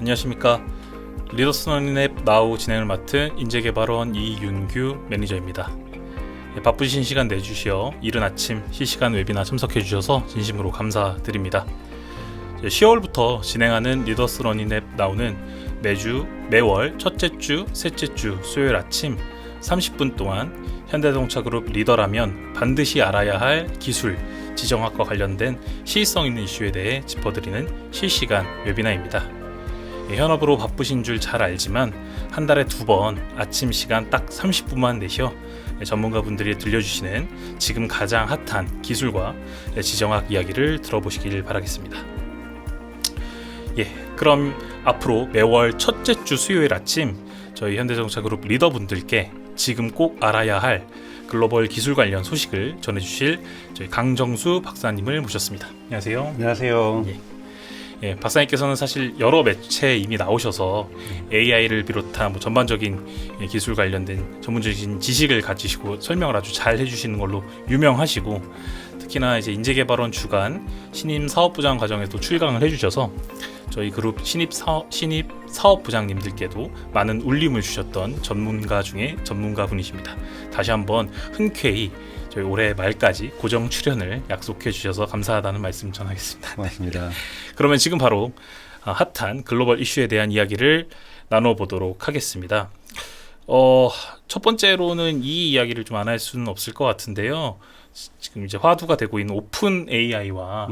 안녕하십니까. 리더스 러닝앱 나우 진행을 맡은 인재개발원 이윤규 매니저입니다. 바쁘신 시간 내주시어 이른 아침 실시간 웨비나 참석해 주셔서 진심으로 감사드립니다. 10월부터 진행하는 리더스 러닝앱 나우는 매월 첫째 주, 셋째 주 수요일 아침 30분 동안 현대자동차 그룹 리더라면 반드시 알아야 할 기술, 지정학과 관련된 시의성 있는 이슈에 대해 짚어드리는 실시간 웨비나입니다. 현업으로 바쁘신 줄 잘 알지만 한 달에 2번 아침 시간 딱 30분만 내셔 전문가분들이 들려주시는 지금 가장 핫한 기술과 지정학 이야기를 들어보시길 바라겠습니다. 그럼 앞으로 매월 첫째 주 수요일 아침 저희 현대자동차그룹 리더분들께 지금 꼭 알아야 할 글로벌 기술 관련 소식을 전해주실 저희 강정수 박사님을 모셨습니다. 안녕하세요. 안녕하세요. 박사님께서는 사실 여러 매체에 이미 나오셔서 AI를 비롯한 전반적인 기술 관련된 전문적인 지식을 가지시고 설명을 아주 잘 해주시는 걸로 유명하시고, 특히나 이제 인재개발원 주간 신임 사업부장 과정에도 출강을 해주셔서 저희 그룹 신입 사업부장님들께도 많은 울림을 주셨던 전문가 중에 전문가분이십니다. 다시 한번 흔쾌히 저희 올해 말까지 고정 출연을 약속해 주셔서 감사하다는 말씀 전하겠습니다. 고맙습니다. 그러면 지금 바로 핫한 글로벌 이슈에 대한 이야기를 나눠보도록 하겠습니다. 첫 번째로는 이 이야기를 좀 안 할 수는 없을 것 같은데요. 지금 이제 화두가 되고 있는 오픈 AI와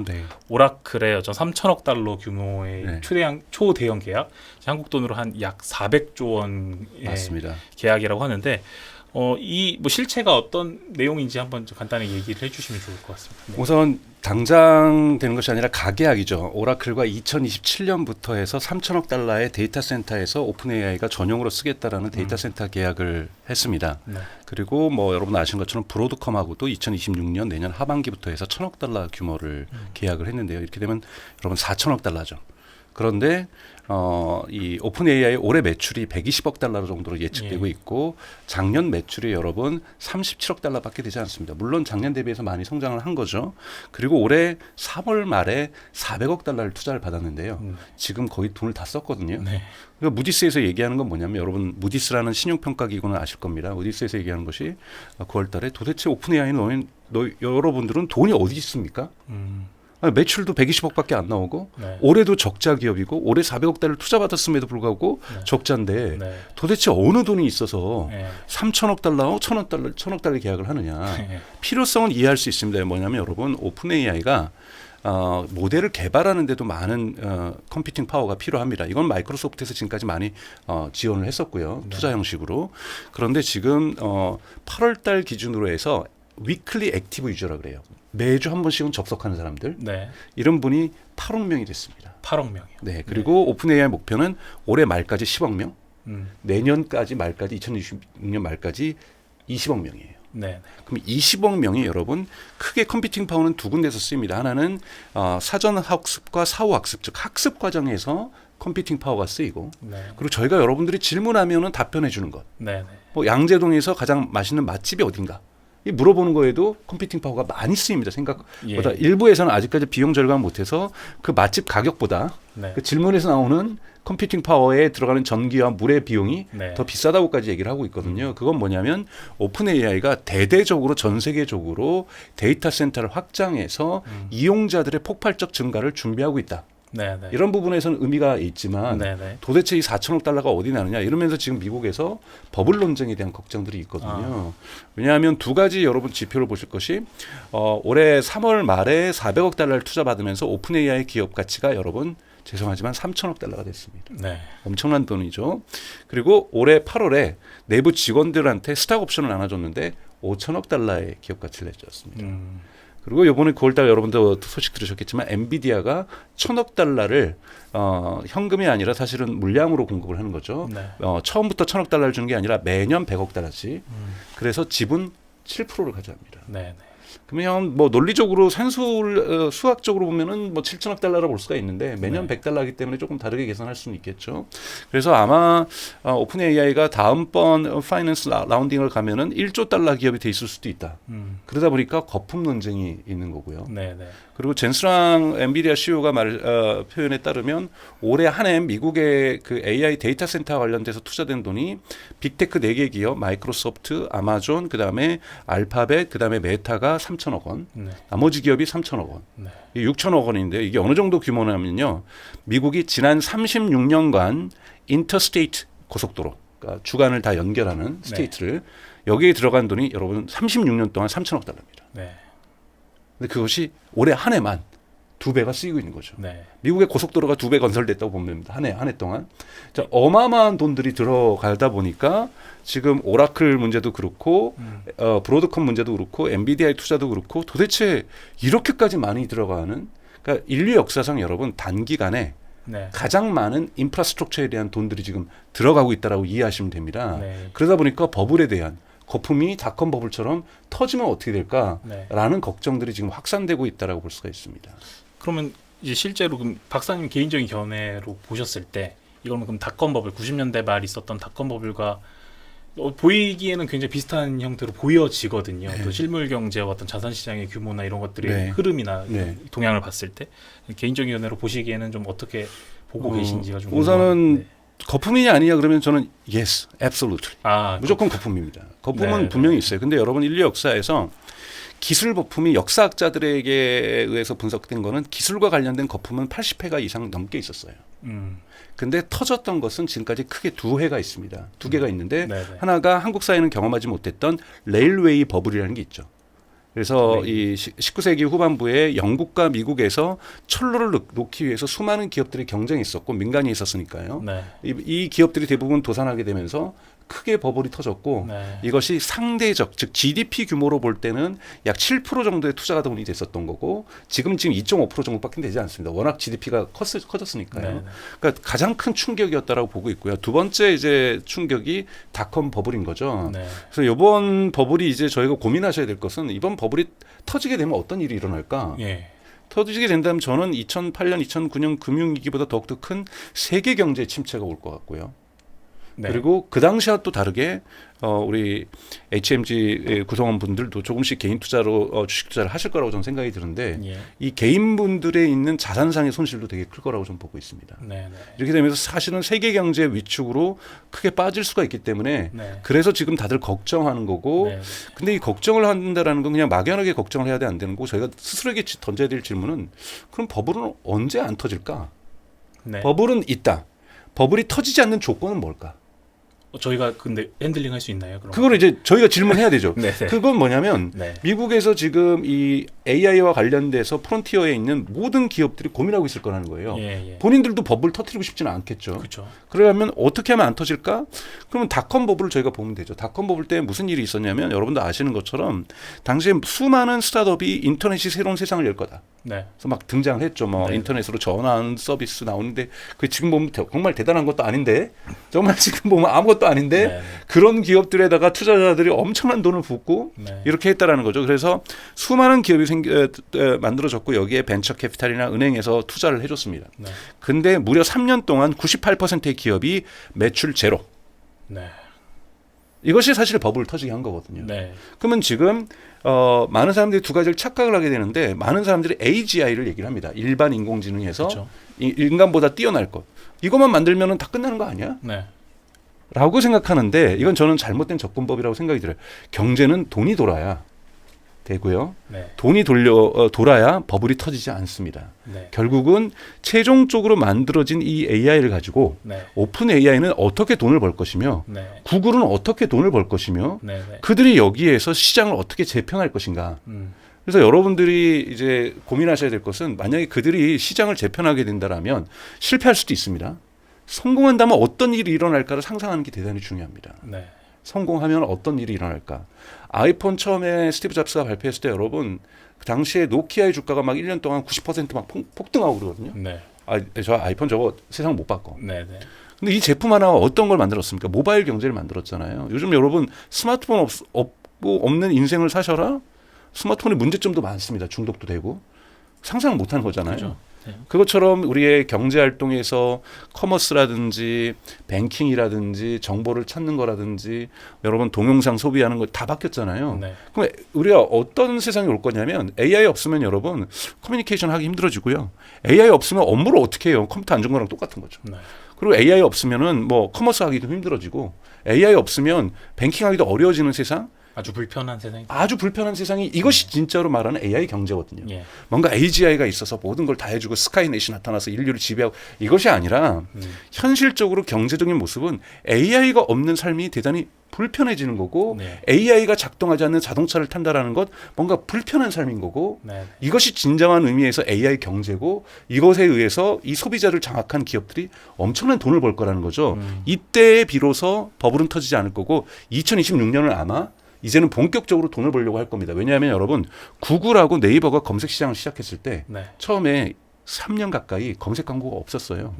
오라클의 어떤 3천억 달러 규모의 초대형 계약, 한국 돈으로 한 약 400조 원의 맞습니다. 계약이라고 하는데, 이 실체가 어떤 내용인지 한번 좀 간단히 얘기를 해주시면 좋을 것 같습니다. 네. 우선 당장 되는 것이 아니라 가계약이죠. 오라클과 2027년부터 해서 3천억 달러의 데이터 센터에서 오픈 AI가 전용으로 쓰겠다라는 데이터 센터 계약을 했습니다. 네. 그리고 여러분 아시는 것처럼 브로드컴하고도 2026년 내년 하반기부터 해서 1천억 달러 규모를 계약을 했는데요. 이렇게 되면 여러분 4천억 달러죠. 그런데 이 오픈 AI의 올해 매출이 120억 달러 정도로 예측되고 있고, 작년 매출이 여러분 37억 달러밖에 되지 않습니다. 물론 작년 대비해서 많이 성장을 한 거죠. 그리고 올해 3월 말에 400억 달러를 투자를 받았는데요. 지금 거의 돈을 다 썼거든요. 네. 그러니까 무디스에서 얘기하는 건 뭐냐면, 여러분 무디스라는 신용평가 기구는 아실 겁니다. 무디스에서 얘기하는 것이 9월 달에 도대체 오픈 AI는 여러분들은 돈이 어디 있습니까? 매출도 120억밖에 안 나오고, 올해도 적자 기업이고 올해 400억 달러를 투자받았음에도 불구하고 적자인데 도대체 어느 돈이 있어서 3천억 달러와 1천억 달러 계약을 하느냐. 필요성은 이해할 수 있습니다. 뭐냐면 여러분, 오픈 AI가 모델을 개발하는 데도 많은 컴퓨팅 파워가 필요합니다. 이건 마이크로소프트에서 지금까지 많이 지원을 했었고요. 투자 형식으로. 그런데 지금 8월 달 기준으로 해서 위클리 액티브 유저라 그래요. 매주 한 번씩은 접속하는 사람들. 이런 분이 8억 명이 됐습니다. 8억 명이요. 네. 그리고 오픈 AI 목표는 올해 말까지 10억 명, 내년까지 말까지 2026년 말까지 20억 명이에요. 그럼 20억 명이 여러분 크게 컴퓨팅 파워는 두 군데서 쓰입니다. 하나는 사전 학습과 사후 학습, 즉 학습 과정에서 컴퓨팅 파워가 쓰이고, 그리고 저희가 여러분들이 질문하면은 답변해 주는 것. 양재동에서 가장 맛있는 맛집이 어딘가? 이 물어보는 거에도 컴퓨팅 파워가 많이 쓰입니다. 생각보다. 일부에서는 아직까지 비용 절감 못해서 그 맛집 가격보다 그 질문에서 나오는 컴퓨팅 파워에 들어가는 전기와 물의 비용이 더 비싸다고까지 얘기를 하고 있거든요. 그건 뭐냐면 오픈 AI가 대대적으로 전 세계적으로 데이터 센터를 확장해서 이용자들의 폭발적 증가를 준비하고 있다. 이런 부분에서는 의미가 있지만 도대체 이 4천억 달러가 어디 나느냐 이러면서 지금 미국에서 버블 논쟁에 대한 걱정들이 있거든요. 왜냐하면 두 가지 여러분 지표를 보실 것이, 올해 3월 말에 400억 달러를 투자받으면서 오픈 AI 기업 가치가 여러분 죄송하지만 3천억 달러가 됐습니다. 엄청난 돈이죠. 그리고 올해 8월에 내부 직원들한테 스탁 옵션을 나눠줬는데 5천억 달러의 기업 가치를 내줬습니다. 그리고 이번에 9월달 여러분도 소식 들으셨겠지만 엔비디아가 1,000억 달러를 현금이 아니라 사실은 물량으로 공급을 하는 거죠. 처음부터 1,000억 달러를 주는 게 아니라 매년 100억 달러씩. 그래서 지분 7%를 가져갑니다. 그러면 뭐 논리적으로 수학적으로 보면은 뭐 7천억 달러라 볼 수가 있는데 매년 네. 100달러이기 때문에 조금 다르게 계산할 수는 있겠죠. 그래서 아마 오픈 AI가 다음번 파이낸스 라운딩을 가면은 1조 달러 기업이 돼 있을 수도 있다. 그러다 보니까 거품 논쟁이 있는 거고요. 네, 네. 그리고 젠스랑 엔비디아 CEO가 표현에 따르면 올해 한 해 미국의 그 AI 데이터 센터 관련돼서 투자된 돈이 빅테크 4개 기업, 마이크로소프트, 아마존, 그다음에 알파벳, 그다음에 메타가 3천억 원. 네. 나머지 기업이 3천억 원. 네. 6천억 원인데 이게 어느 정도 규모냐면요. 미국이 지난 36년간 인터스테이트 고속도로, 그러니까 주간을 다 연결하는 스테이트를 여기에 들어간 돈이 여러분 36년 동안 3천억 달러입니다. 네. 근데 그것이 올해 한 해만 2배가 쓰이고 있는 거죠. 네. 미국의 고속도로가 2배 건설됐다고 보면 됩니다. 한 해 동안. 자, 어마어마한 돈들이 들어가다 보니까 지금 오라클 문제도 그렇고 브로드컴 문제도 그렇고 엔비디아의 투자도 그렇고 도대체 이렇게까지 많이 들어가는, 그러니까 인류 역사상 여러분 단기간에 네. 가장 많은 인프라스트럭처에 대한 돈들이 지금 들어가고 있다라고 이해하시면 됩니다. 네. 그러다 보니까 버블에 대한 거품이 닷컴 버블처럼 터지면 어떻게 될까라는 네. 걱정들이 지금 확산되고 있다라고 볼 수가 있습니다. 그러면 이제 실제로 그럼 박사님 개인적인 견해로 보셨을 때 이거는 그럼 닷컴 버블 90년대 말 있었던 닷컴 버블과 보이기에는 굉장히 비슷한 형태로 보여지거든요. 네. 또 실물 경제와 어떤 자산 시장의 규모나 이런 것들의 네. 흐름이나 네. 동향을 봤을 때 개인적인 견해로 보시기에는 좀 어떻게 보고 계신지가 좀 우선은 궁금한데. 거품이냐 아니냐 그러면 저는 yes, absolutely. 아, 무조건 거품입니다. 거품은 네, 분명히 네. 있어요. 근데 여러분 인류 역사에서 기술 거품이 역사학자들에게 의해서 분석된 거는 기술과 관련된 거품은 80회가 이상 넘게 있었어요. 근데 터졌던 것은 지금까지 크게 2회가 있습니다. 2개가 있는데 네네. 하나가 한국 사회는 경험하지 못했던 레일웨이 버블이라는 게 있죠. 그래서 네. 이 19세기 후반부에 영국과 미국에서 철로를 놓기 위해서 수많은 기업들이 경쟁했었고 민간이 있었으니까요. 네. 이 기업들이 대부분 도산하게 되면서 크게 버블이 터졌고 네. 이것이 상대적, 즉 GDP 규모로 볼 때는 약 7% 정도의 투자가 돈이 됐었던 거고 지금 2.5% 정도밖에 되지 않습니다. 워낙 GDP가 커졌으니까요. 네. 그러니까 가장 큰 충격이었다라고 보고 있고요. 두 번째 이제 충격이 닷컴 버블인 거죠. 네. 그래서 이번 버블이 이제 저희가 고민하셔야 될 것은 이번 버블이 터지게 되면 어떤 일이 일어날까? 예. 터지게 된다면 저는 2008년, 2009년 금융위기보다 더욱더 큰 세계 경제 침체가 올 것 같고요. 네. 그리고 그 당시와 또 다르게 우리 HMG 구성원 분들도 조금씩 개인 투자로 주식 투자를 하실 거라고 저는 생각이 드는데 예. 이 개인 분들의 있는 자산상의 손실도 되게 클 거라고 저는 보고 있습니다. 네. 네. 이렇게 되면서 사실은 세계 경제 위축으로 크게 빠질 수가 있기 때문에 네. 그래서 지금 다들 걱정하는 거고 네. 근데 이 걱정을 한다라는 건 그냥 막연하게 걱정을 해야 돼 안 되는 거고 저희가 스스로에게 던져야 될 질문은 그럼 버블은 언제 안 터질까? 네. 버블은 있다. 버블이 터지지 않는 조건은 뭘까? 저희가 근데 핸들링 할 수 있나요? 그럼? 그걸 이제 저희가 질문해야 되죠. 네, 네. 그건 뭐냐면 네. 미국에서 지금 이 AI와 관련돼서 프론티어에 있는 모든 기업들이 고민하고 있을 거라는 거예요. 예, 예. 본인들도 버블 터뜨리고 싶지는 않겠죠. 그렇죠. 그러려면 어떻게 하면 안 터질까? 그러면 닷컴 버블을 저희가 보면 되죠. 닷컴 버블 때 무슨 일이 있었냐면 여러분도 아시는 것처럼 당시에 수많은 스타트업이 인터넷이 새로운 세상을 열 거다. 네. 그래서 막 등장을 했죠. 뭐 네. 인터넷으로 전화하는 서비스 나오는데 그 지금 보면 정말 대단한 것도 아닌데 정말 지금 보면 아무것도 아닌데 네. 그런 기업들에다가 투자자들이 엄청난 돈을 붓고 네. 이렇게 했다라는 거죠. 그래서 수많은 기업이 만들어졌고 여기에 벤처 캐피탈이나 은행에서 투자를 해줬습니다. 네. 근데 무려 3년 동안 98%의 기업이 매출 제로. 네. 이것이 사실 버블을 터지게 한 거거든요. 네. 그러면 지금 많은 사람들이 두 가지를 착각을 하게 되는데 많은 사람들이 AGI를 얘기를 합니다. 일반 인공지능에서 그렇죠. 인간보다 뛰어날 것. 이것만 만들면은 다 끝나는 거 아니야? 네. 라고 생각하는데 이건 저는 잘못된 접근법이라고 생각이 들어요. 경제는 돈이 돌아야 되고요. 네. 돈이 돌아야 버블이 터지지 않습니다. 네. 결국은 최종적으로 만들어진 이 AI를 가지고 네. 오픈 AI는 어떻게 돈을 벌 것이며 네. 구글은 어떻게 돈을 벌 것이며 네. 네. 그들이 여기에서 시장을 어떻게 재편할 것인가. 그래서 여러분들이 이제 고민하셔야 될 것은 만약에 그들이 시장을 재편하게 된다라면 실패할 수도 있습니다. 성공한다면 어떤 일이 일어날까를 상상하는 게 대단히 중요합니다. 네. 성공하면 어떤 일이 일어날까. 아이폰 처음에 스티브 잡스가 발표했을 때 여러분 그 당시에 노키아의 주가가 막 1년 동안 90%막 폭등하고 그러거든요. 네. 저 아이폰 저거 세상 못 바꿔. 네. 네. 근데 이 제품 하나가 어떤 걸 만들었습니까? 모바일 경제를 만들었잖아요. 요즘 여러분 스마트폰 없는 인생을 사셔라? 스마트폰의 문제점도 많습니다. 중독도 되고 상상 못하는 거잖아요. 그렇죠. 네. 그것처럼 우리의 경제 활동에서 커머스라든지 뱅킹이라든지 정보를 찾는 거라든지 여러분 동영상 소비하는 거 다 바뀌었잖아요. 네. 그럼 우리가 어떤 세상이 올 거냐면 AI 없으면 여러분 커뮤니케이션 하기 힘들어지고요. AI 없으면 업무를 어떻게 해요? 컴퓨터 안 좋은 거랑 똑같은 거죠. 네. 그리고 AI 없으면은 뭐 커머스 하기도 힘들어지고 AI 없으면 뱅킹하기도 어려워지는 세상. 아주 불편한 세상이. 아주 불편한 세상이 이것이 진짜로 말하는 AI 경제거든요. 예. 뭔가 AGI가 있어서 모든 걸 다 해주고 스카이넷이 나타나서 인류를 지배하고 이것이 아니라 현실적으로 경제적인 모습은 AI가 없는 삶이 대단히 불편해지는 거고 네. AI가 작동하지 않는 자동차를 탄다라는 것 뭔가 불편한 삶인 거고 네. 이것이 진정한 의미에서 AI 경제고 이것에 의해서 이 소비자를 장악한 기업들이 엄청난 돈을 벌 거라는 거죠. 이때에 비로소 버블은 터지지 않을 거고 2026년은 아마 이제는 본격적으로 돈을 벌려고 할 겁니다. 왜냐하면 여러분 구글하고 네이버가 검색 시장을 시작했을 때 네. 처음에 3년 가까이 검색 광고가 없었어요.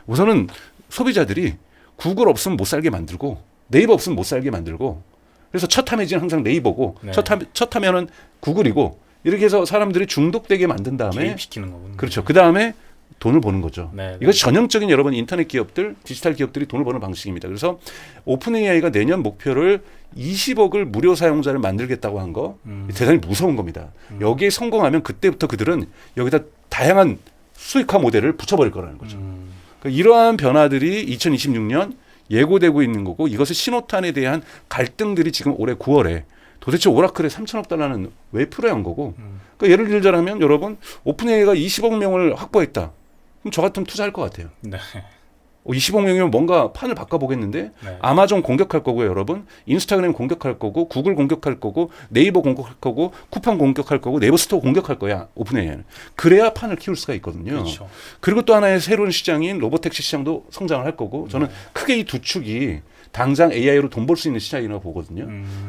우선은 소비자들이 구글 없으면 못 살게 만들고 네이버 없으면 못 살게 만들고 그래서 첫 화면은 항상 네이버고 네. 첫 화면은 구글이고 이렇게 해서 사람들이 중독되게 만든 다음에 개입시키는 거군요. 그렇죠. 그 다음에 돈을 버는 거죠. 네, 네. 이것이 전형적인 여러분 인터넷 기업들, 디지털 기업들이 돈을 버는 방식입니다. 그래서 오픈 AI가 내년 목표를 20억을 무료 사용자를 만들겠다고 한 거 대단히 무서운 겁니다. 여기에 성공하면 그때부터 그들은 여기다 다양한 수익화 모델을 붙여버릴 거라는 거죠. 그러니까 이러한 변화들이 2026년 예고되고 있는 거고 이것의 신호탄에 대한 갈등들이 지금 올해 9월에 도대체 오라클에 3천억 달러는 왜 필요한 거고 그러니까 예를 들자면 여러분 오픈 AI가 20억 명을 확보했다. 그럼 저 같으면 투자할 것 같아요. 네. 20억 명이면 뭔가 판을 바꿔보겠는데 네. 아마존 공격할 거고요, 여러분. 인스타그램 공격할 거고 구글 공격할 거고 네이버 공격할 거고 쿠팡 공격할 거고 네이버 스토어 공격할 거야. 오픈AI는. 그래야 판을 키울 수가 있거든요. 그렇죠. 그리고 또 하나의 새로운 시장인 로보택시 시장도 성장을 할 거고 저는 크게 이 두 축이 당장 AI로 돈 벌 수 있는 시장이라고 보거든요.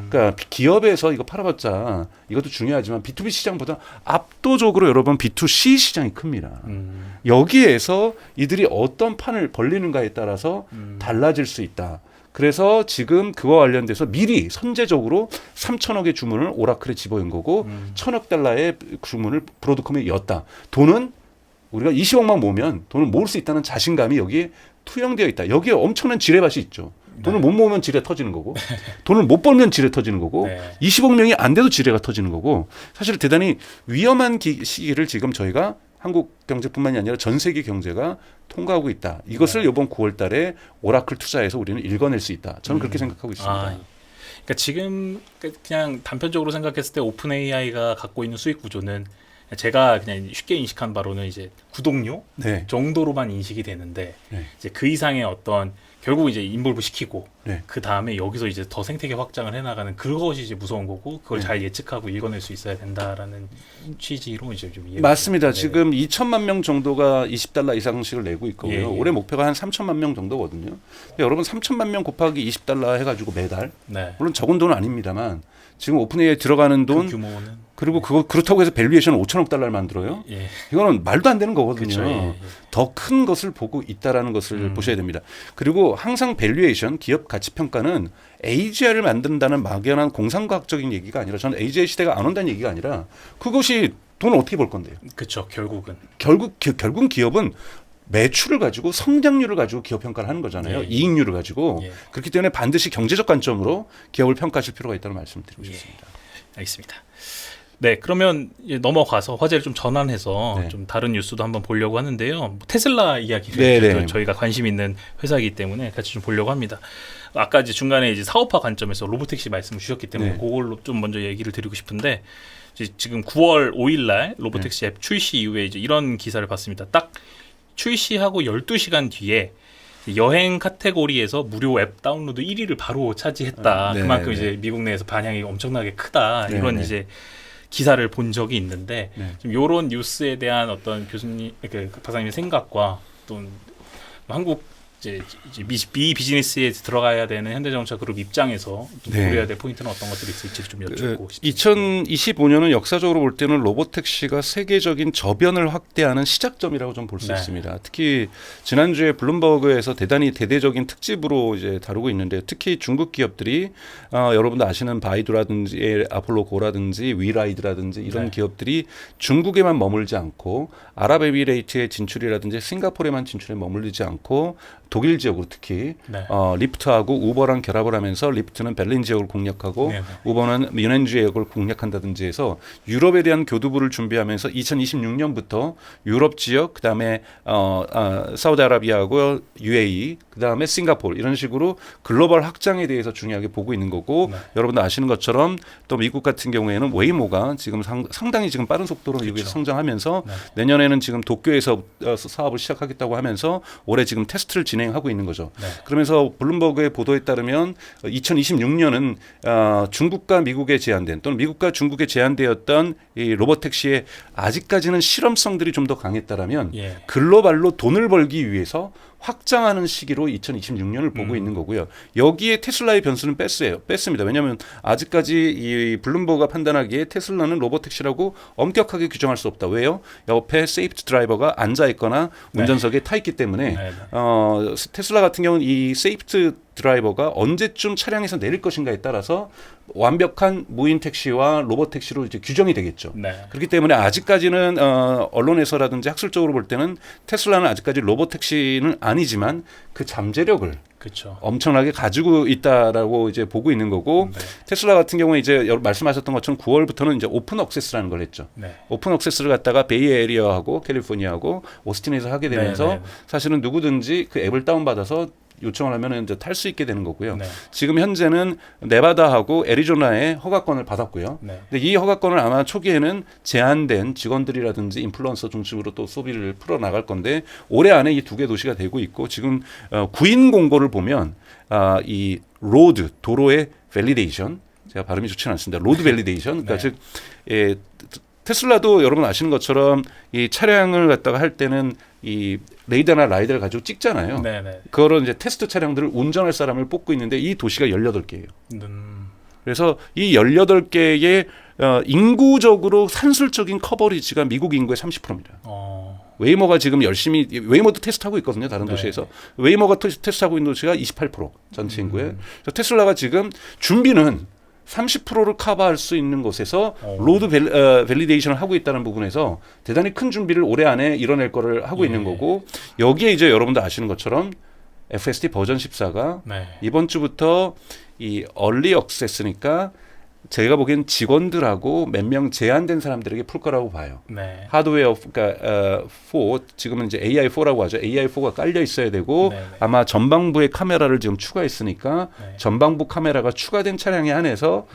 그러니까 기업에서 이거 팔아봤자 이것도 중요하지만 B2B 시장보다 압도적으로 여러분 B2C 시장이 큽니다. 여기에서 이들이 어떤 판을 벌리는가에 따라서 달라질 수 있다. 그래서 지금 그와 관련돼서 미리 선제적으로 3천억의 주문을 오라클에 집어넣은 거고 1,000억 달러의 주문을 브로드컴에 였다. 돈은 우리가 20억만 모으면 돈을 모을 수 있다는 자신감이 여기에 투영되어 있다. 여기에 엄청난 지뢰밭이 있죠. 돈을 못 모으면 지뢰 터지는 거고 돈을 못 벌면 지뢰 터지는 거고 네. 20억 명이 안 돼도 지뢰가 터지는 거고 사실 대단히 위험한 시기를 지금 저희가 한국 경제뿐만이 아니라 전 세계 경제가 통과하고 있다. 이것을 이번 9월 달에 오라클 투자해서 우리는 읽어낼 수 있다. 저는 그렇게 생각하고 있습니다. 그러니까 지금 그냥 단편적으로 생각했을 때 오픈 AI가 갖고 있는 수익 구조는 제가 그냥 쉽게 인식한 바로는 이제 구독료 네. 정도로만 인식이 되는데 네. 이제 그 이상의 어떤 결국 이제 인볼브 시키고 네. 그 다음에 여기서 이제 더 생태계 확장을 해나가는 그것이 이제 무서운 거고 그걸 네. 잘 예측하고 읽어낼 수 있어야 된다라는 취지로 이제 좀 이해. 맞습니다. 네. 지금 2천만 명 정도가 $20 이상씩을 내고 있고요. 예, 예. 올해 목표가 한 3천만 명 정도거든요. 여러분 3천만 명 곱하기 $20 해가지고 매달 네. 물론 적은 돈은 아닙니다만 지금 오픈AI에 들어가는 돈 그 규모는 그리고 그렇다고 해서 밸류에이션을 5천억 달러를 만들어요. 예. 이거는 말도 안 되는 거거든요. 그쵸, 예, 예. 더 큰 것을 보고 있다라는 것을 보셔야 됩니다. 그리고 항상 밸류에이션, 기업 가치 평가는 AGI를 만든다는 막연한 공상과학적인 얘기가 아니라 저는 AGI 시대가 안 온다는 얘기가 아니라 그것이 돈을 어떻게 벌 건데요. 그렇죠. 결국은 결국 기업은 매출을 가지고 성장률을 가지고 기업 평가를 하는 거잖아요. 예. 이익률을 가지고. 예. 그렇기 때문에 반드시 경제적 관점으로 기업을 평가하실 필요가 있다는 말씀을 드리고 예. 싶습니다. 알겠습니다. 네, 그러면 이제 넘어가서 화제를 좀 전환해서 네. 좀 다른 뉴스도 한번 보려고 하는데요. 뭐 테슬라 이야기를 네, 네. 저희가 관심 있는 회사이기 때문에 같이 좀 보려고 합니다. 아까 이제 중간에 이제 사업화 관점에서 로보택시 말씀을 주셨기 때문에 네. 그걸로 좀 먼저 얘기를 드리고 싶은데 이제 지금 9월 5일 날 로보택시 앱 출시 이후에 이제 이런 기사를 봤습니다. 딱 출시하고 12시간 뒤에 여행 카테고리에서 무료 앱 다운로드 1위를 바로 차지했다. 네, 그만큼 네. 이제 미국 내에서 반향이 엄청나게 크다. 네, 이런 네. 이제 기사를 본 적이 있는데 네. 좀 이런 뉴스에 대한 어떤 교수님, 그 박사님의 생각과 또 한국 이제 미 비즈니스에 들어가야 되는 현대자동차 그룹 입장에서 좀 네. 고려해야 될 포인트는 어떤 것들이 있을지 좀 여쭙고 싶습니다. 2025년은 역사적으로 볼 때는 로보택시가 세계적인 저변을 확대하는 시작점이라고 좀 볼 수 네. 있습니다. 특히 지난주에 블룸버그에서 대단히 대대적인 특집으로 이제 다루고 있는데 특히 중국 기업들이 여러분도 아시는 바이두라든지 아폴로고라든지 위라이드라든지 이런 네. 기업들이 중국에만 머물지 않고 아랍에미레이트의 진출이라든지 싱가포르에만 진출에 머물리지 않고 독일 지역으로 특히 네. 리프트하고 우버랑 결합을 하면서 리프트는 베를린 지역을 공략하고 네. 우버는 뮌헨 지역을 공략한다든지 해서 유럽에 대한 교두부를 준비하면서 2026년부터 유럽 지역 그다음에 사우디아라비아하고 UAE 그다음에 싱가포르 이런 식으로 글로벌 확장에 대해서 중요하게 보고 있는 거고 네. 여러분도 아시는 것처럼 또 미국 같은 경우에는 웨이모가 지금 상당히 지금 빠른 속도로 미국에서 성장하면서 네. 내년에는 지금 도쿄에서 사업을 시작하겠다고 하면서 올해 지금 테스트를 진행하고 있는 거죠. 네. 그러면서 블룸버그의 보도에 따르면 2026년은 중국과 미국에 제한된 또는 미국과 중국에 제한되었던 이 로봇택시의 아직까지는 실험성들이 좀 더 강했다라면 예. 글로벌로 돈을 벌기 위해서 확장하는 시기로 2026년을 보고 있는 거고요. 여기에 테슬라의 변수는 뺐습니다. 왜냐하면 아직까지 이 블룸버그가 판단하기에 테슬라는 로봇택시라고 엄격하게 규정할 수 없다. 왜요? 옆에 세이프티 드라이버가 앉아 있거나 운전석에 타 있기 때문에 네. 테슬라 같은 경우는 이 세이프티 드라이버가 언제쯤 차량에서 내릴 것인가에 따라서 완벽한 무인 택시와 로봇 택시로 이제 규정이 되겠죠. 네. 그렇기 때문에 아직까지는 언론에서라든지 학술적으로 볼 때는 테슬라는 아직까지 로봇 택시는 아니지만 그 잠재력을 그렇죠. 엄청나게 가지고 있다라고 이제 보고 있는 거고 네. 테슬라 같은 경우에 이제 말씀하셨던 것처럼 9월부터는 이제 오픈 억세스라는 걸 했죠. 네. 오픈 억세스를 갖다가 베이에리어하고 캘리포니아하고 오스틴에서 하게 되면서 네, 네, 네. 사실은 누구든지 그 앱을 다운받아서 요청을 하면 이제 탈 수 있게 되는 거고요. 네. 지금 현재는 네바다하고 애리조나에 허가권을 받았고요. 네. 근데 이 허가권을 아마 초기에는 제한된 직원들이라든지 인플루언서 중심으로 또 소비를 풀어 나갈 건데 올해 안에 이 두 개 도시가 되고 있고 지금 구인 공고를 보면 이 로드 도로의 밸리데이션 제가 발음이 좋지는 않습니다. 로드 밸리데이션 그러니까 네. 즉 테슬라도 여러분 아시는 것처럼 이 차량을 갖다가 할 때는 이 레이더나 라이더를 가지고 찍잖아요. 네. 그런 이제 테스트 차량들을 운전할 사람을 뽑고 있는데 이 도시가 18개예요. 그래서 이 18개의 인구적으로 산술적인 커버리지가 미국 인구의 30%입니다. 웨이모가 지금 열심히 웨이모도 테스트하고 있거든요. 다른 네. 도시에서. 웨이모가 테스트하고 있는 도시가 28% 전체 인구에. 그래서 테슬라가 지금 준비는 30%를 커버할 수 있는 곳에서 로드 밸리데이션을 하고 있다는 부분에서 대단히 큰 준비를 올해 안에 이뤄낼 거를 하고 있는 거고 여기에 이제 여러분도 아시는 것처럼 FSD 버전 14가 네. 이번 주부터 이 얼리 억세스니까 제가 보기엔 직원들하고 몇 명 제한된 사람들에게 풀 거라고 봐요. 네. 하드웨어 그러니까 4 지금은 이제 AI4라고 하죠. AI4가 깔려 있어야 되고 네네. 아마 전방부에 카메라를 지금 추가했으니까 네. 전방부 카메라가 추가된 차량에 한해서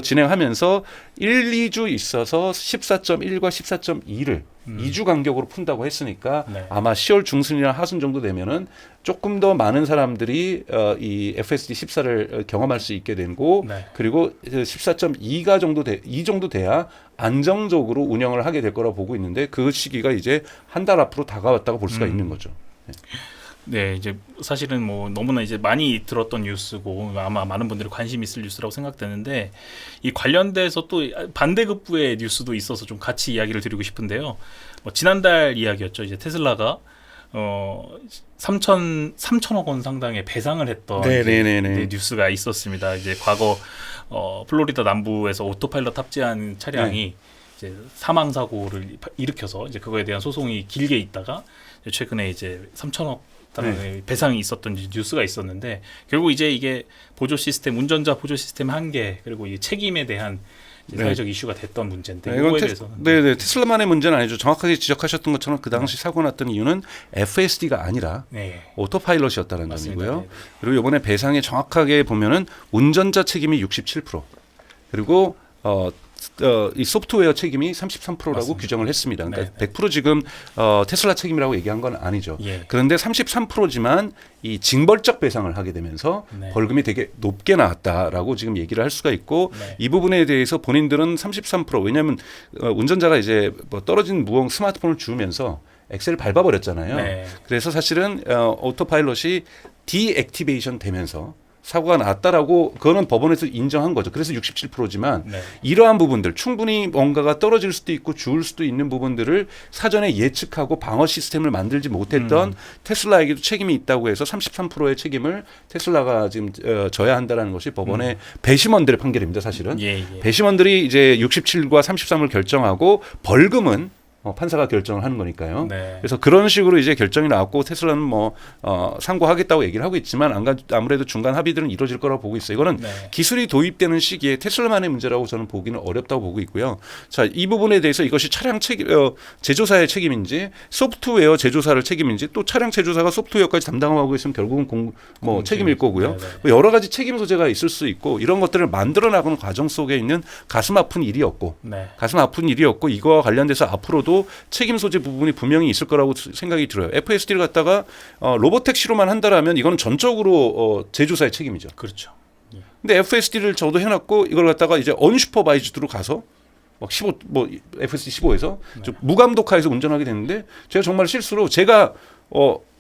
진행하면서 1, 2주 있어서 14.1과 14.2를 2주 간격으로 푼다고 했으니까 네. 아마 10월 중순이나 하순 정도 되면은 조금 더 많은 사람들이 이 FSD 14를 경험할 수 있게 되고 네. 그리고 14.2가 이 정도 돼야 안정적으로 운영을 하게 될 거라고 보고 있는데 그 시기가 이제 한 달 앞으로 다가왔다고 볼 수가 있는 거죠. 네, 이제 사실은 뭐 너무나 이제 많이 들었던 뉴스고 아마 많은 분들이 관심 있을 뉴스라고 생각되는데 이 관련돼서 또 반대급부의 뉴스도 있어서 좀 같이 이야기를 드리고 싶은데요. 지난달 이야기였죠. 이제 테슬라가 3천억 원 상당의 배상을 했던 이제 뉴스가 있었습니다. 이제 과거 플로리다 남부에서 오토파일럿 탑재한 차량이 이제 사망 사고를 일으켜서 이제 그거에 대한 소송이 길게 있다가 최근에 이제 3천억 달러의 배상이 있었던 뉴스가 있었는데 결국 이제 이게 보조 시스템, 운전자 보조 시스템 한계 그리고 이 책임에 대한 사회적 이슈가 됐던 문제인데 이거에 대해서는 테슬라만의 문제는 아니죠. 정확하게 지적하셨던 것처럼 그 당시 사고 났던 이유는 FSD가 아니라 오토파일럿이었다는 점이고요. 그리고 이번에 배상에 정확하게 보면은 운전자 책임이 67% 그리고 이 소프트웨어 책임이 33%라고 맞습니다. 규정을 했습니다. 그러니까 100% 지금 테슬라 책임이라고 얘기한 건 아니죠. 그런데 33%지만 이 징벌적 배상을 하게 되면서 벌금이 되게 높게 나왔다라고 지금 얘기를 할 수가 있고 이 부분에 대해서 본인들은 33% 왜냐하면 운전자가 이제 뭐 떨어진 무공 스마트폰을 주우면서 엑셀을 밟아버렸잖아요. 네. 그래서 사실은 오토파일럿이 디액티베이션 되면서 사고가 났다라고 그거는 법원에서 인정한 거죠. 그래서 67%지만 네. 이러한 부분들 충분히 뭔가가 떨어질 수도 있고 죽을 수도 있는 부분들을 사전에 예측하고 방어 시스템을 만들지 못했던 테슬라에게도 책임이 있다고 해서 33%의 책임을 테슬라가 지금 져야 한다라는 것이 법원의 배심원들의 판결입니다. 사실은 배심원들이 이제 67과 33을 결정하고 벌금은 판사가 결정을 하는 거니까요. 네. 그래서 그런 식으로 이제 결정이 나왔고 테슬라는 뭐 상고하겠다고 얘기를 하고 있지만 아무래도 중간 합의들은 이루어질 거라고 보고 있어요. 이거는 기술이 도입되는 시기에 테슬라만의 문제라고 저는 보기는 어렵다고 보고 있고요. 자, 이 부분에 대해서 이것이 차량 제조사의 책임인지 소프트웨어 제조사를 책임인지 또 차량 제조사가 소프트웨어까지 담당하고 있으면 결국은 책임일 거고요. 뭐 여러 가지 책임 소재가 있을 수 있고 이런 것들을 만들어 나가는 과정 속에 있는 가슴 아픈 일이었고 이거와 관련돼서 앞으로도 책임 소재 부분이 분명히 있을 거라고 생각이 들어요. FSD를 갖다가 로보택시로만 한다라면 이거는 전적으로 제조사의 책임이죠. 그렇죠. 근데 FSD를 저도 해놨고 이걸 갖다가 이제 언슈퍼바이즈드로 가서 막 FSD 15에서 무감독화해서 운전하게 됐는데 제가 정말 실수로 제가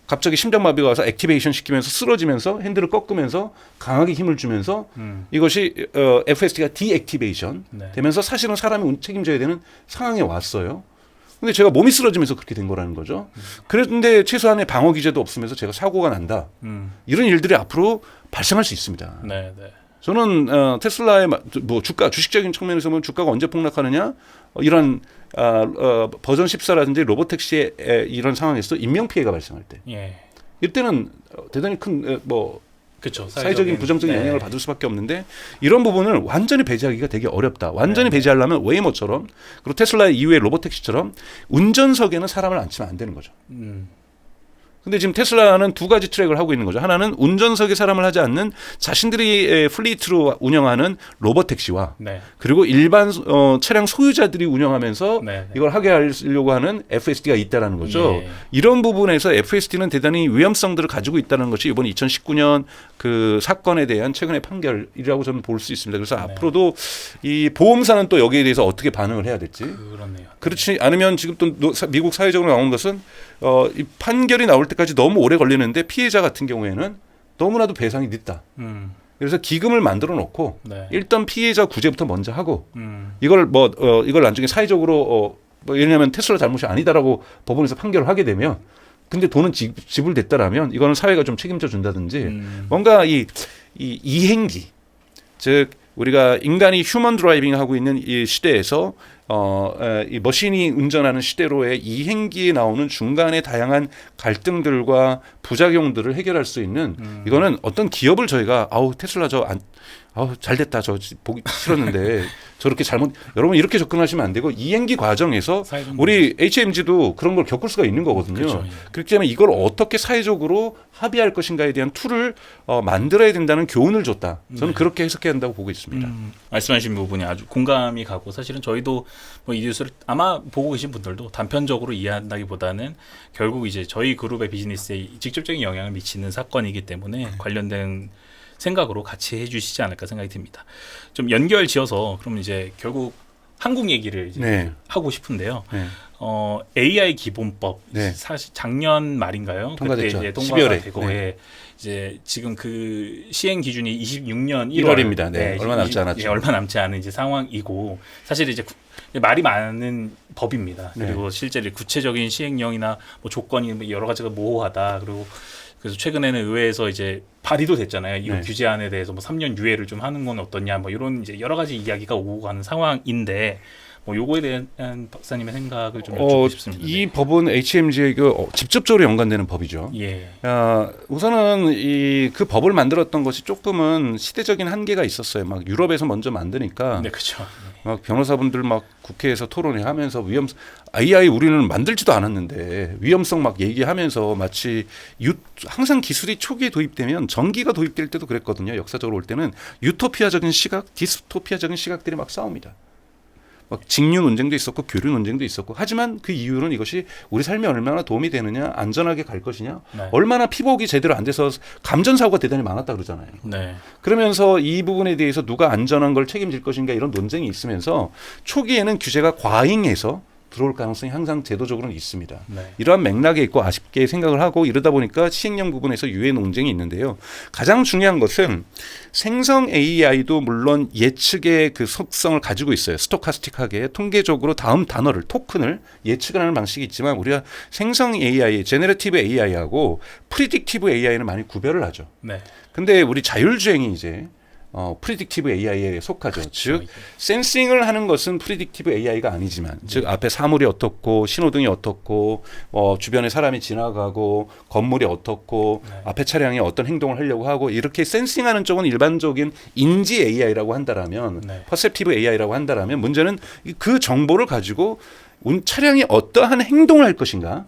갑자기 심장마비가 와서 액티베이션 시키면서 쓰러지면서 핸들을 꺾으면서 강하게 힘을 주면서 이것이 FSD가 디액티베이션 되면서 사실은 사람이 책임져야 되는 상황에 왔어요. 근데 제가 몸이 쓰러지면서 그렇게 된 거라는 거죠. 그런데 최소한의 방어 기제도 없으면서 제가 사고가 난다. 이런 일들이 앞으로 발생할 수 있습니다. 네. 저는 테슬라의 주식적인 측면에서 보면 주가가 언제 폭락하느냐 이런 버전 14라든지 로보택시의 이런 상황에서 인명 피해가 발생할 때 이때는 대단히 큰 그렇죠. 사회적인 부정적인 영향을 받을 수밖에 없는데 이런 부분을 완전히 배제하기가 되게 어렵다. 완전히 배제하려면 웨이모처럼 그리고 테슬라 이후의 로보택시처럼 운전석에는 사람을 앉히면 안 되는 거죠. 근데 지금 테슬라는 두 가지 트랙을 하고 있는 거죠. 하나는 운전석에 사람을 하지 않는 자신들이 플리트로 운영하는 로보택시와 그리고 일반 차량 소유자들이 운영하면서 이걸 하게 하려고 하는 FSD가 있다는 거죠. 이런 부분에서 FSD는 대단히 위험성들을 가지고 있다는 것이 이번 2019년 그 사건에 대한 최근의 판결이라고 저는 볼 수 있습니다. 그래서 앞으로도 이 보험사는 또 여기에 대해서 어떻게 반응을 해야 될지. 그렇네요. 그렇지 않으면 지금 또 미국 사회적으로 나오는 것은 이 판결이 나올 때까지 너무 오래 걸리는데 피해자 같은 경우에는 너무나도 배상이 늦다. 그래서 기금을 만들어 놓고 일단 피해자 구제부터 먼저 하고 이걸 이걸 나중에 사회적으로 왜냐하면 테슬라 잘못이 아니다라고 법원에서 판결을 하게 되면 근데 돈은 지불됐다라면 이거는 사회가 좀 책임져 준다든지 뭔가 이 이행기 즉 우리가 인간이 휴먼 드라이빙 하고 있는 이 시대에서 이 머신이 운전하는 시대로의 이행기에 나오는 중간의 다양한 갈등들과 부작용들을 해결할 수 있는 이거는 어떤 기업을 저희가 테슬라 잘 됐다 보기 싫었는데 저렇게 여러분 이렇게 접근하시면 안 되고 이행기 과정에서 우리 HMG도 그런 걸 겪을 수가 있는 거거든요. 그렇죠. 그렇기 때문에 이걸 어떻게 사회적으로 합의할 것인가에 대한 툴을 만들어야 된다는 교훈을 줬다. 저는 그렇게 해석해야 한다고 보고 있습니다. 말씀하신 부분이 아주 공감이 가고 사실은 저희도 이 뉴스를 아마 보고 계신 분들도 단편적으로 이해한다기보다는 결국 이제 저희 그룹의 비즈니스에 직접적인 영향을 미치는 사건이기 때문에 관련된 생각으로 같이 해주시지 않을까 생각이 듭니다. 좀 연결 지어서 그럼 이제 결국 한국 얘기를 이제 하고 싶은데요. AI 기본법 사실 작년 말인가요? 통과됐죠. 그때 이제 통과가 12월에. 되고 이제 지금 그 시행 기준이 26년 1월입니다. 얼마 남지 않았죠. 얼마 남지 않은 이제 상황이고 사실 이제 말이 많은 법입니다. 그리고 실제 구체적인 시행령이나 조건이 여러 가지가 모호하다. 그리고 그래서 최근에는 의회에서 이제 발의도 됐잖아요. 이 규제안에 대해서 3년 유예를 좀 하는 건 어떠냐, 이런 이제 여러 가지 이야기가 오고 가는 상황인데, 요거에 대한 박사님의 생각을 좀 여쭙고 싶습니다. 이 법은 HMG에게 직접적으로 연관되는 법이죠. 우선은 그 법을 만들었던 것이 조금은 시대적인 한계가 있었어요. 막 유럽에서 먼저 만드니까. 그렇죠. 막 변호사분들 막 국회에서 토론회 하면서 AI 우리는 만들지도 않았는데 위험성 막 얘기하면서 마치 항상 기술이 초기에 도입되면 전기가 도입될 때도 그랬거든요. 역사적으로 올 때는 유토피아적인 시각, 디스토피아적인 시각들이 막 싸웁니다. 막 직류 논쟁도 있었고 교류 논쟁도 있었고 하지만 그 이유는 이것이 우리 삶에 얼마나 도움이 되느냐, 안전하게 갈 것이냐, 얼마나 피복이 제대로 안 돼서 감전사고가 대단히 많았다 그러잖아요. 그러면서 이 부분에 대해서 누가 안전한 걸 책임질 것인가 이런 논쟁이 있으면서 초기에는 규제가 과잉해서 들어올 가능성이 항상 제도적으로는 있습니다. 네. 이러한 맥락에 있고 아쉽게 생각을 하고 이러다 보니까 시행령 부분에서 유해 논쟁이 있는데요. 가장 중요한 것은 생성 AI도 물론 예측의 그 속성을 가지고 있어요. 스토카스틱하게 통계적으로 다음 단어를 토큰을 예측하는 방식이 있지만 우리가 생성 AI, 제너레티브 AI하고 프리딕티브 AI는 많이 구별을 하죠. 네. 근데 우리 자율주행이 이제 프리딕티브 AI에 속하죠. 그렇죠. 즉 센싱을 하는 것은 프리딕티브 AI가 아니지만 즉 앞에 사물이 어떻고 신호등이 어떻고 주변에 사람이 지나가고 건물이 어떻고 네. 앞에 차량이 어떤 행동을 하려고 하고 이렇게 센싱하는 쪽은 일반적인 인지 AI라고 한다라면 네. 퍼셉티브 AI라고 한다라면 문제는 그 정보를 가지고 차량이 어떠한 행동을 할 것인가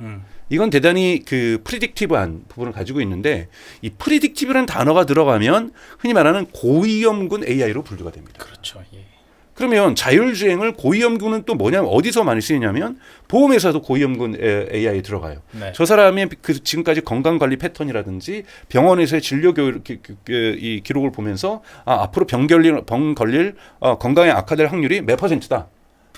이건 대단히 그 프리딕티브한 부분을 가지고 있는데 이 프리딕티브라는 단어가 들어가면 흔히 말하는 고위험군 AI로 분류가 됩니다. 그렇죠. 예. 그러면 자율주행을 고위험군은 또 뭐냐면 어디서 많이 쓰이냐면 보험회사도 고위험군 AI에 들어가요. 네. 저 사람의 그 지금까지 건강관리 패턴이라든지 병원에서의 진료 교육 이 기록을 보면서 앞으로 병 걸릴 건강에 악화될 확률이 몇 %다.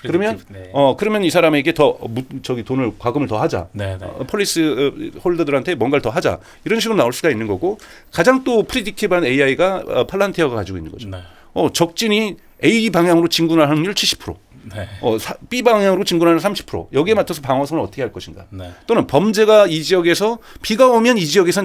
그러면 네. 그러면 이 사람에게 더 돈을 과금을 더 하자. 네, 네. 폴리스 홀더들한테 뭔가를 더 하자. 이런 식으로 나올 수가 있는 거고 가장 또 프리딕티브한 AI가 팔란티어가 가지고 있는 거죠. 네. 적진이 A 방향으로 진군할 확률 70%. 네. B 방향으로 진군하는 30%. 여기에 맞춰서 방어선을 어떻게 할 것인가. 네. 또는 범죄가 이 지역에서 비가 오면 이 지역에선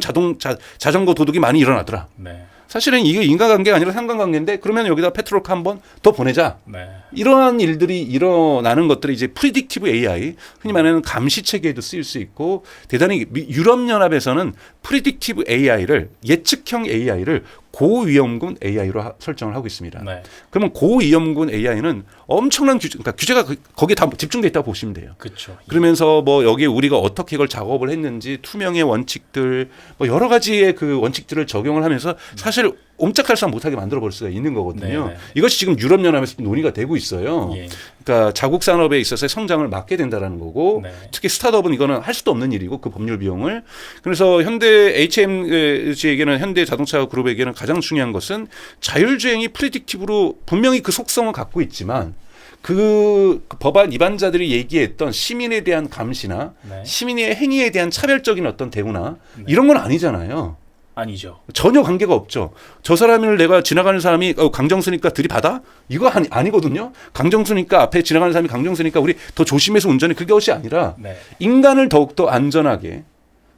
자전거 도둑이 많이 일어나더라. 네. 사실은 이게 인과관계가 아니라 상관관계인데 그러면 여기다 페트롤카 한번 더 보내자. 네. 이러한 일들이 일어나는 것들이 이제 프리딕티브 AI, 흔히 말하는 감시 체계에도 쓰일 수 있고 대단히 유럽연합에서는 프리딕티브 AI를 예측형 AI를 고위험군 AI로 설정을 하고 있습니다. 네. 그러면 고위험군 AI는 엄청난 그러니까 규제가 거기에 다 집중돼 있다고 보시면 돼요. 그렇죠. 그러면서 뭐 여기에 우리가 어떻게 이걸 작업을 했는지 투명의 원칙들 뭐 여러 가지의 그 원칙들을 적용을 하면서 사실 옴짝달싹 못하게 만들어 볼 수가 있는 거거든요. 네네. 이것이 지금 유럽연합에서 논의가 되고 있어요. 예. 그러니까 자국 산업에 있어서의 성장을 막게 된다라는 거고 네. 특히 스타트업은 이거는 할 수도 없는 일이고 그 법률 비용을 그래서 현대 HMG에게는 현대 자동차 그룹에게는 가장 중요한 것은 자율주행이 프리딕티브로 분명히 그 속성을 갖고 있지만 그 법안 위반자들이 얘기했던 시민에 대한 감시나 네. 시민의 행위에 대한 차별적인 어떤 대우나 네. 이런 건 아니잖아요. 아니죠. 전혀 관계가 없죠. 저 사람을 내가 지나가는 사람이 강정수니까 들이받아? 이거 아니거든요. 강정수니까 앞에 지나가는 사람이 강정수니까 우리 더 조심해서 운전해. 그것이 아니라 네. 인간을 더욱더 안전하게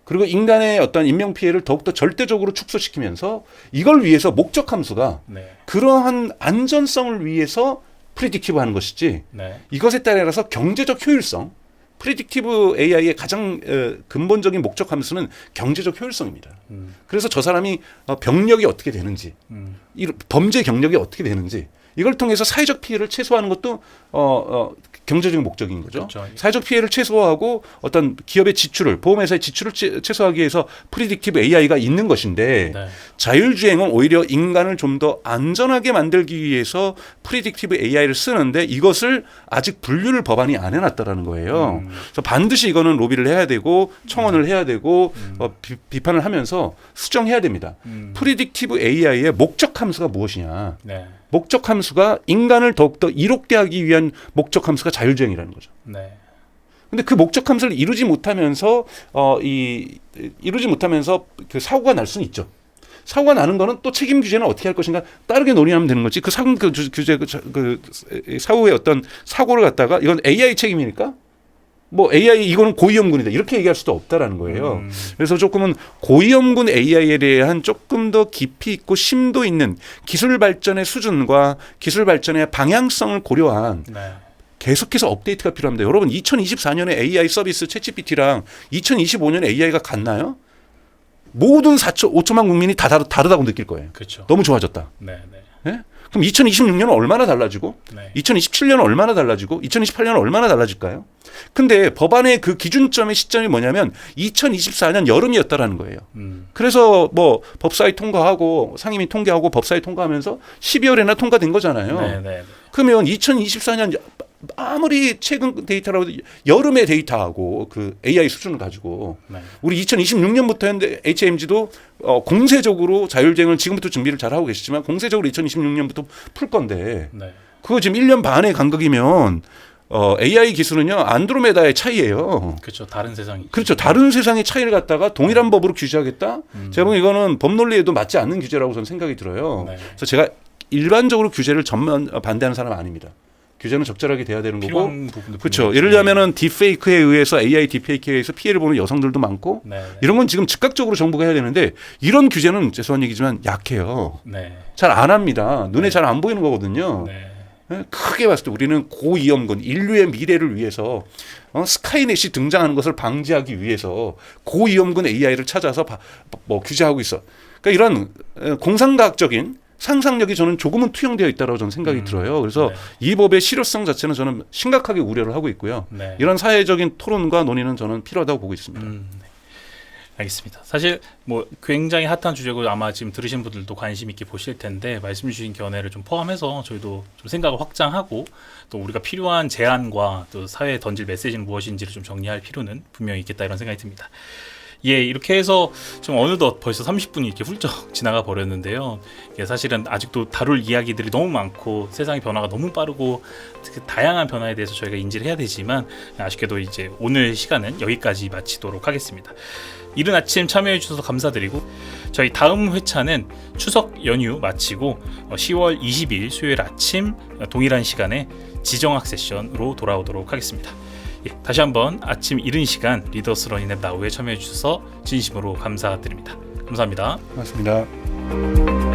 그리고 인간의 어떤 인명피해를 더욱더 절대적으로 축소시키면서 이걸 위해서 목적 함수가 네. 그러한 안전성을 위해서 프리딕티브 하는 것이지 네. 이것에 따라서 경제적 효율성 프리딕티브 AI의 가장 근본적인 목적 함수는 경제적 효율성입니다. 그래서 저 사람이 병력이 어떻게 되는지 범죄 경력이 어떻게 되는지 이걸 통해서 사회적 피해를 최소화하는 것도 경제적인 목적인 거죠. 그렇죠. 사회적 피해를 최소화하고 어떤 기업의 지출을 보험회사의 지출을 최소화하기 위해서 프리딕티브 AI가 있는 것인데 네. 자율주행은 오히려 인간을 좀 더 안전하게 만들기 위해서 프리딕티브 AI를 쓰는데 이것을 아직 분류를 법안이 안 해놨다라는 거예요. 그래서 반드시 이거는 로비를 해야 되고 청원을 해야 되고 비판을 하면서 수정해야 됩니다. 프리딕티브 AI의 목적 함수가 무엇이냐. 네. 목적 함수가 인간을 더욱더 이롭게 하기 위한 목적 함수가 자율주행이라는 거죠. 네. 근데 그 목적 함수를 이루지 못하면서 그 사고가 날 수는 있죠. 사고가 나는 거는 또 책임 규제는 어떻게 할 것인가 따르게 논의하면 되는 거지. 그 규제 그 사후의 어떤 사고를 갖다가 이건 AI 책임이니까 뭐 AI 이거는 고위험군이다 이렇게 얘기할 수도 없다라는 거예요. 그래서 조금은 고위험군 AI에 대한 조금 더 깊이 있고 심도 있는 기술 발전의 수준과 기술 발전의 방향성을 고려한 네. 계속해서 업데이트가 필요합니다. 여러분 2024년에 AI 서비스 챗GPT랑 2025년에 AI가 같나요? 모든 5천만 국민이 다 다르다고 느낄 거예요. 그렇죠. 너무 좋아졌다. 네, 네. 네? 그럼 2026년은 얼마나 달라지고 네. 2027년은 얼마나 달라지고 2028년은 얼마나 달라질까요? 근데 법안의 그 기준점의 시점이 뭐냐면 2024년 여름이었다라는 거예요. 그래서 뭐 법사위 통과하고 상임위 통과하고 법사위 통과하면서 12월에나 통과된 거잖아요. 네, 네. 그러면 2024년 아무리 최근 데이터라고 여름의 데이터하고 그 AI 수준을 가지고 네. 우리 2026년부터 현대 HMG도 공세적으로 자율주행을 지금부터 준비를 잘 하고 계시지만 공세적으로 2026년부터 풀 건데 네. 그거 지금 1년 반의 간격이면 AI 기술은요 안드로메다의 차이예요. 그렇죠. 다른 세상이. 그렇죠. 다른 세상의 차이를 갖다가 동일한 법으로 규제하겠다. 제가 보기엔 이거는 법 논리에도 맞지 않는 규제라고 저는 생각이 들어요. 네. 그래서 제가 일반적으로 규제를 반대하는 사람 아닙니다. 규제는 적절하게 돼야 되는 거고. 그렇죠. 예를 들면은 딥페이크에 의해서 AI 딥페이크에 의해서 피해를 보는 여성들도 많고 네. 이런 건 지금 즉각적으로 정부가 해야 되는데 이런 규제는 죄송한 얘기지만 약해요. 네. 잘 안 합니다. 눈에 잘 안 보이는 거거든요. 네. 크게 봤을 때 우리는 고위험군 인류의 미래를 위해서 스카이넷이 등장하는 것을 방지하기 위해서 고위험군 AI를 찾아서 규제하고 있어. 그러니까 이런 공상과학적인 상상력이 저는 조금은 투영되어 있다고 저는 생각이 들어요. 그래서 네. 이 법의 실효성 자체는 저는 심각하게 우려를 하고 있고요. 네. 이런 사회적인 토론과 논의는 저는 필요하다고 보고 있습니다. 네. 알겠습니다. 사실 뭐 굉장히 핫한 주제고 아마 지금 들으신 분들도 관심 있게 보실 텐데 말씀 주신 견해를 좀 포함해서 저희도 좀 생각을 확장하고 또 우리가 필요한 제안과 또 사회에 던질 메시지는 무엇인지를 좀 정리할 필요는 분명히 있겠다 이런 생각이 듭니다. 예, 이렇게 해서 지금 어느덧 벌써 30분이 이렇게 훌쩍 지나가 버렸는데요. 이게 사실은 아직도 다룰 이야기들이 너무 많고 세상의 변화가 너무 빠르고 특히 다양한 변화에 대해서 저희가 인지를 해야 되지만 아쉽게도 이제 오늘 시간은 여기까지 마치도록 하겠습니다. 이른 아침 참여해 주셔서 감사드리고 저희 다음 회차는 추석 연휴 마치고 10월 20일 수요일 아침 동일한 시간에 지정학 세션으로 돌아오도록 하겠습니다. 예, 다시 한번 아침 이른 시간 리더스 러닝앱 나우에 참여해 주셔서 진심으로 감사드립니다. 감사합니다. 고맙습니다.